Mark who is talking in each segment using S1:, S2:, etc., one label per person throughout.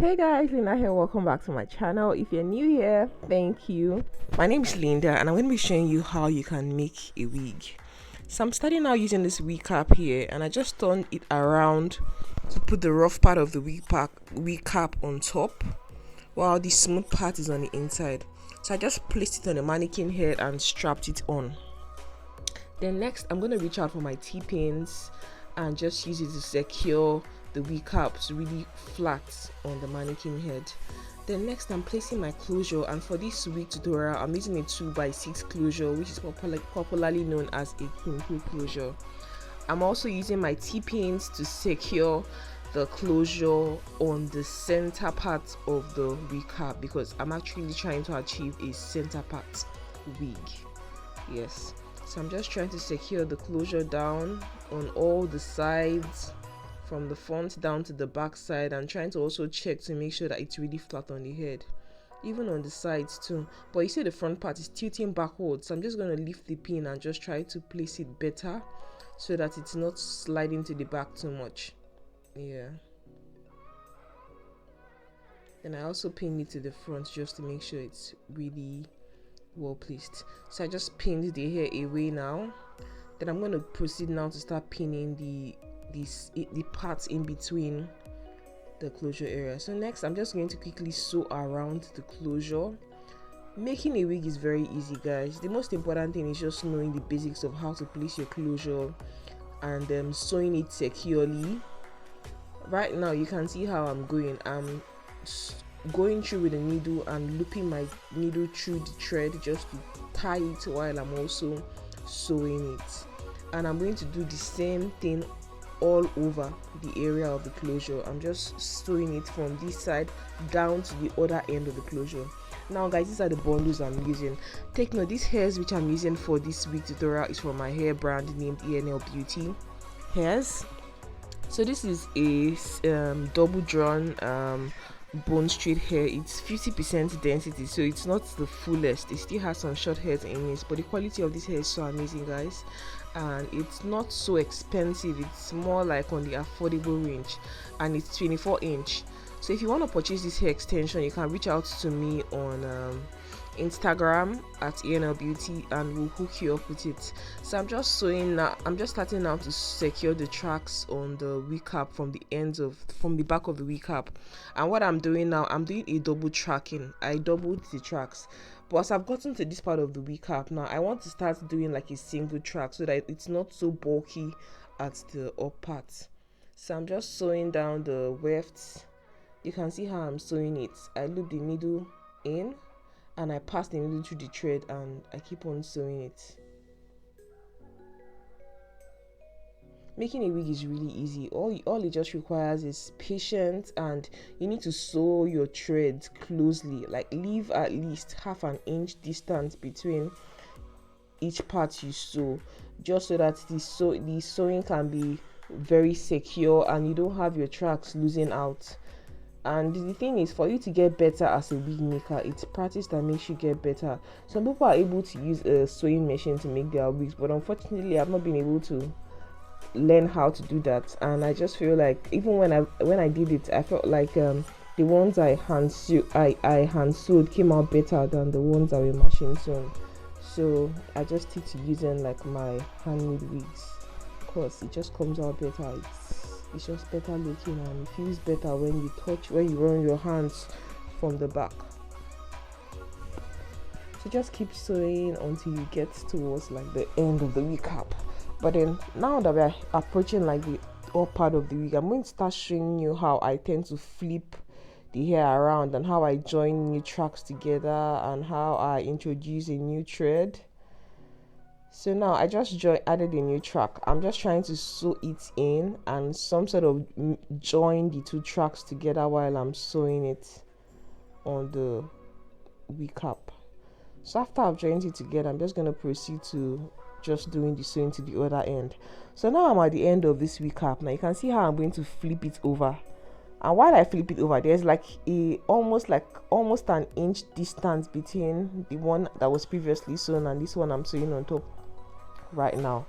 S1: Hey guys, Linda here. Welcome back to my channel. If you're new here, thank you. My name is Linda and I'm going to be showing you how you can make a wig. So I'm starting out using this wig cap here, and I just turned it around to put the rough part of the wig cap on top while the smooth part is on the inside. So I just placed it on the mannequin head and strapped it on. Then next I'm going to reach out for my T-pins and just use it to secure the wig cap really flat on the mannequin head. Then next I'm placing my closure, and for this wig tutorial I'm using a 2x6 closure, which is popularly known as a pimple closure. I'm also using my T-pins to secure the closure on the center part of the wig cap, because I'm actually trying to achieve a center part wig. Yes, so I'm just trying to secure the closure down on all the sides, from the front down to the back side, and trying to also check to make sure that it's really flat on the head, even on the sides too. But you see the front part is tilting backwards, so I'm just going to lift the pin and just try to place it better so that it's not sliding to the back too much. Yeah, then I also pin it to the front just to make sure it's really well placed. So I just pinned the hair away now. Then I'm going to proceed now to start pinning the parts in between the closure area. So next I'm just going to quickly sew around the closure. Making a wig is very easy, guys. The most important thing is just knowing the basics of how to place your closure and sewing it securely. Right now you can see how I'm going through with the needle and looping my needle through the thread just to tie it while I'm also sewing it. And I'm going to do the same thing all over the area of the closure. I'm just sewing it from this side down to the other end of the closure. Now guys, these are the bundles I'm using. Take note, these hairs which I'm using for this wig tutorial is from my hair brand named Enlbeauty hairs. So this is a double drawn bone straight hair. It's 50% density, so it's not the fullest. It still has some short hairs in it, but the quality of this hair is so amazing, guys. And it's not so expensive, it's more like on the affordable range, and it's 24-inch. So if you want to purchase this hair extension, you can reach out to me on Instagram at Enlbeauty and we'll hook you up with it. So I'm just sewing now. I'm just starting now to secure the tracks on the wig cap from the back of the wig cap. And what I'm doing now, I'm doing a double tracking. I doubled the tracks, but as I've gotten to this part of the wig cap now, I want to start doing like a single track so that it's not so bulky at the up part. So I'm just sewing down the wefts. You can see how I'm sewing it. I loop the needle in and I pass the needle through the thread and I keep on sewing it. Making a wig is really easy. All it just requires is patience, and you need to sew your threads closely, like leave at least half an inch distance between each part you sew, just so that the sewing can be very secure and you don't have your tracks losing out. And the thing is, for you to get better as a wig maker, it's practice that makes you get better. Some people are able to use a sewing machine to make their wigs, but unfortunately I've not been able to learn how to do that. And I just feel like even when I did it, I felt like the ones I hand sewed came out better than the ones that were machine sewn. So I just stick to using like my handmade wigs, because it just comes out better. It's just better looking and it feels better when you run your hands from the back. So just keep sewing until you get towards like the end of the wig cap. But then now that we're approaching like the up part of the wig, I'm going to start showing you how I tend to flip the hair around and how I join new tracks together and how I introduce a new thread. So now I just added a new track. I'm just trying to sew it in and some sort of join the two tracks together while I'm sewing it on the wig cap. So after I've joined it together, I'm just going to proceed to just doing the sewing to the other end. So now I'm at the end of this wig cap. Now you can see how I'm going to flip it over. And while I flip it over, there's like almost an inch distance between the one that was previously sewn and this one I'm sewing on top right now.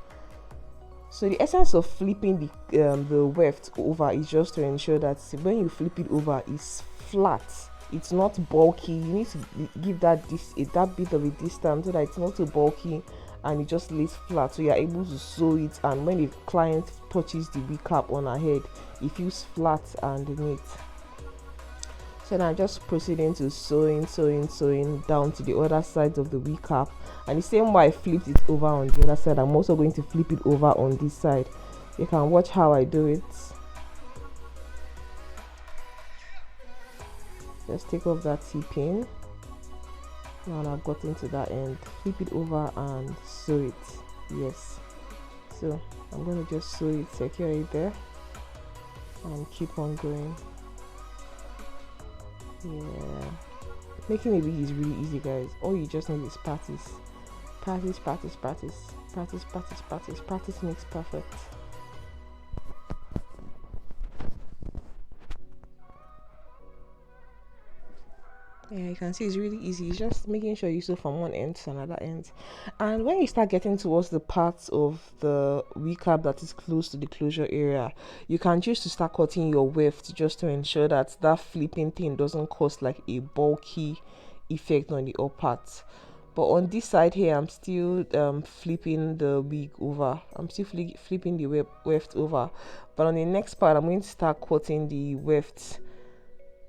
S1: So the essence of flipping the weft over is just to ensure that when you flip it over, it's flat. It's not bulky. You need to give that that bit of a distance so that it's not too bulky and it just lays flat, so you're able to sew it, and when the client touches the wig cap on her head, it feels flat and neat. So now I'm just proceeding to sewing down to the other sides of the wig cap, and the same way I flipped it over on the other side, I'm also going to flip it over on this side. You can watch how I do it. Just take off that T-pin. Now I've gotten to that end, flip it over and sew it. Yes, so I'm going to just sew it, secure it there, and keep on going. Yeah, making a wig is really easy, guys. All you just need is practice. Practice makes perfect. Yeah, you can see it's really easy. It's just making sure you sew from one end to another end. And when you start getting towards the parts of the wig cap that is close to the closure area, you can choose to start cutting your weft just to ensure that that flipping thing doesn't cause like a bulky effect on the up part. But on this side here, I'm still flipping the wig over. I'm still flipping the weft over. But on the next part, I'm going to start cutting the weft.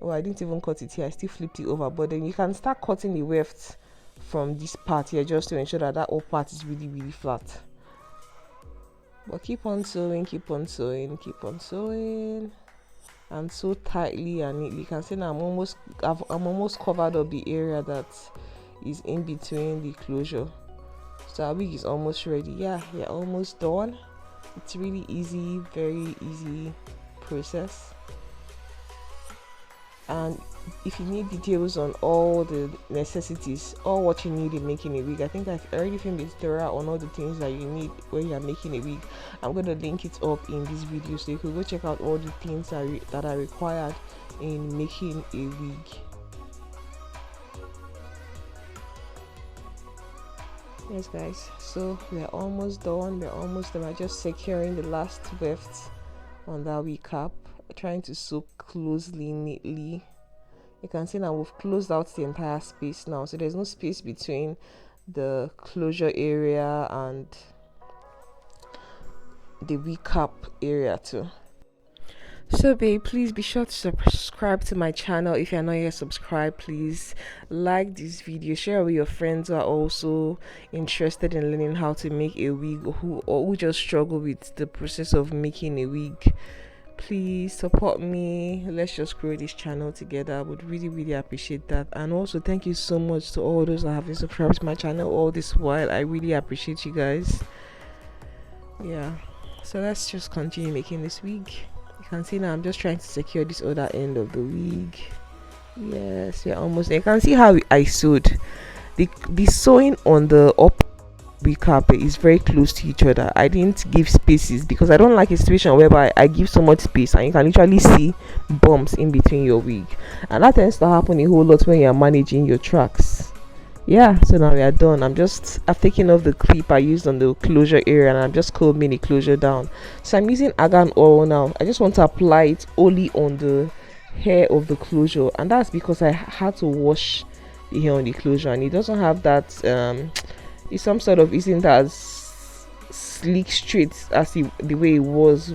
S1: Oh, I didn't even cut it here. I still flipped it over. But then you can start cutting the weft from this part here just to ensure that that up part is really flat. But keep on sewing, and sew tightly and neatly. You can see now I'm almost covered up the area that is in between the closure. So our wig is almost ready. Yeah, we're almost done. It's really easy, very easy process. And if you need details on all the necessities or what you need in making a wig, I think I've already filmed a tutorial on all the things that you need when you're making a wig. I'm going to link it up in this video so you can go check out all the things that are required in making a wig. Yes guys, so we're almost done. We're just securing the last weft on that wig cap, trying to sew closely, neatly. You can see now we've closed out the entire space now, so there's no space between the closure area and the wig cap area too. So babe, please be sure to subscribe to my channel. If you're not yet subscribed, please like this video, share with your friends who are also interested in learning how to make a wig, or who just struggle with the process of making a wig. Please support me. Let's just grow this channel together. I would really appreciate that. And also thank you so much to all those that have been subscribed to my channel all this while. I really appreciate you guys. Yeah, so let's just continue making this wig. You can see now I'm just trying to secure this other end of the wig. Yes, we're almost there. You can see how I sewed. The sewing on the up wig cap is very close to each other. I didn't give spaces because I don't like a situation whereby I give so much space and you can literally see bumps in between your wig, and that tends to happen a whole lot when you're managing your tracks. Yeah, so now we are done. I've taken off the clip I used on the closure area and I'm just combing the closure down. So I'm using argan oil now. I just want to apply it only on the hair of the closure, and that's because I had to wash the hair on the closure and it doesn't have that it's some sort of isn't as sleek straight as the way it was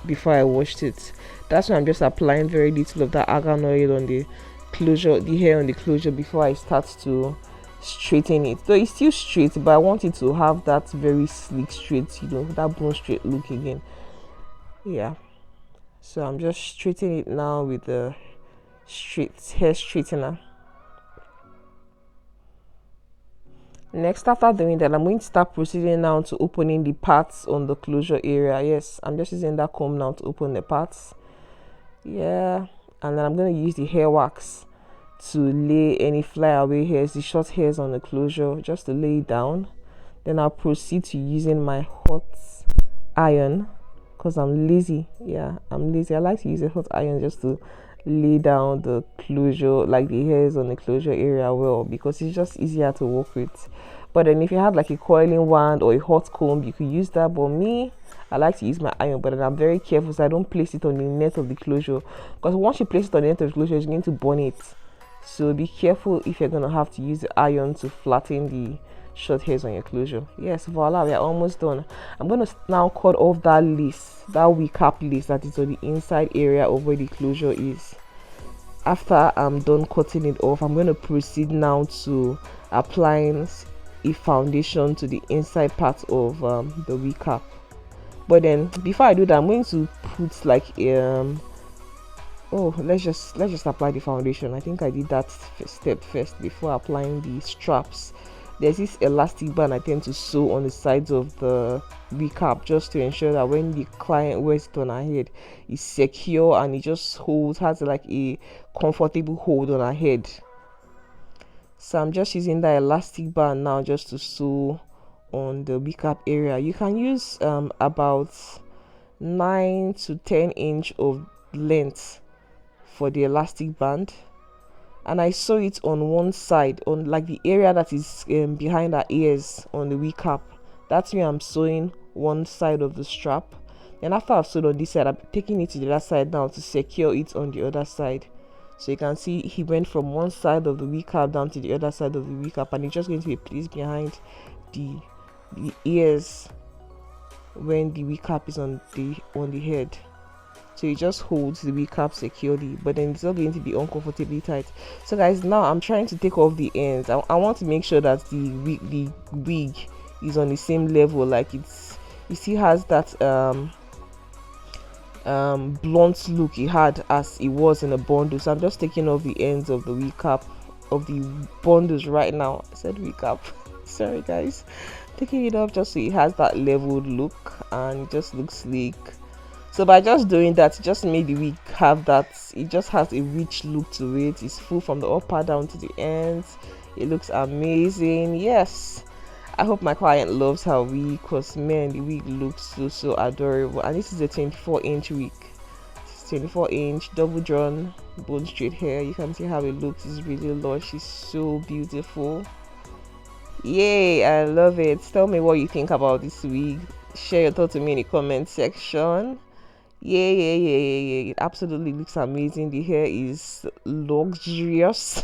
S1: before I washed it. That's why I'm just applying very little of that argan oil on the hair on the closure before I start to straighten it. Though it's still straight, but I want it to have that very sleek straight, that bone straight look again. Yeah, so I'm just straightening it now with the hair straightener. Next, after doing that, I'm going to start proceeding now to opening the parts on the closure area. Yes, I'm just using that comb now to open the parts. Yeah, and then I'm going to use the hair wax to lay any flyaway hairs, the short hairs on the closure, just to lay it down. Then I'll proceed to using my hot iron because I'm lazy. Yeah, I'm lazy. I like to use a hot iron just to lay down the closure, like the hairs on the closure area well, because it's just easier to work with. But then if you had like a coiling wand or a hot comb, you could use that. But me, I like to use my iron, but then I'm very careful so I don't place it on the net of the closure, because once you place it on the net of the closure, it's going to burn it. So be careful if you're going to have to use the iron to flatten the short hairs on your closure. Yes, voila, we are almost done. I'm going to now cut off that lace, that wig cap lace that is on the inside area of where the closure is. After I'm done cutting it off, I'm going to proceed now to applying a foundation to the inside part of the wig cap. But then before I do that, I'm going to put like oh, let's just apply the foundation. I think I did that step first before applying the straps. There's this elastic band I tend to sew on the sides of the wig cap, just to ensure that when the client wears it on her head, it's secure and it just has like a comfortable hold on her head. So I'm just using that elastic band now just to sew on the wig cap area. You can use about 9 to 10 inch of length for the elastic band, and I sew it on one side, on like the area that is behind her ears on the wig cap. That's where I'm sewing one side of the strap. And after I've sewed on this side, I'm taking it to the other side now to secure it on the other side. So you can see he went from one side of the wig cap down to the other side of the wig cap, and it's just going to be placed behind the ears when the wig cap is on the head. So it just holds the wig cap securely, but then it's not going to be uncomfortably tight. So guys, now I'm trying to take off the ends. I want to make sure that the wig is on the same level, like you see has that blunt look it had as it was in a bundle. So I'm just taking off the ends of the wig cap of the bundles right now. I said wig cap. Sorry guys, taking it off just so it has that leveled look and it just looks sleek. So by just doing that, it just made the wig have that, it just has a rich look to it. It's full from the upper down to the ends. It looks amazing. Yes, I hope my client loves her wig, because man, the wig looks so adorable. And this is a 24-inch wig. It's 24-inch double drawn bone straight hair. You can see how it looks. It's really lush. It's so beautiful. Yay, I love it. Tell me what you think about this wig. Share your thoughts with me in the comment section. Yeah, it absolutely looks amazing. The hair is luxurious.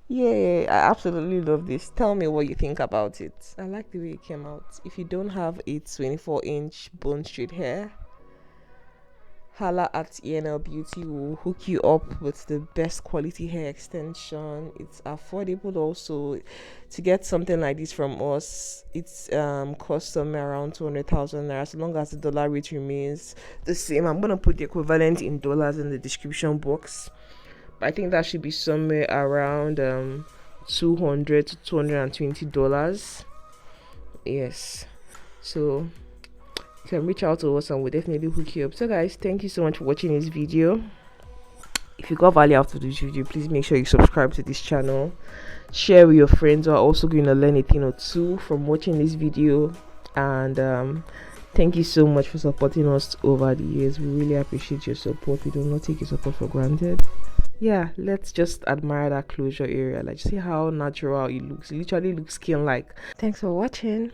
S1: Yeah, I absolutely love this. Tell me what you think about it. I like the way it came out. If you don't have a 24-inch bone straight hair, holla at Enlbeauty. Will hook you up with the best quality hair extension. It's affordable also. To get something like this from us, it's costs somewhere around 200,000 naira, as long as the dollar rate remains the same. I'm gonna put the equivalent in dollars in the description box, but I think that should be somewhere around $200 to $220. Yes, so you can reach out to us and we'll definitely hook you up. So guys, thank you so much for watching this video. If you got value out of this video, please make sure you subscribe to this channel, share with your friends who are also going to learn a thing or two from watching this video. And thank you so much for supporting us over the years. We really appreciate your support. We do not take your support for granted. Yeah, let's just admire that closure area. Like, see how natural it looks. It literally looks skin like. Thanks for watching.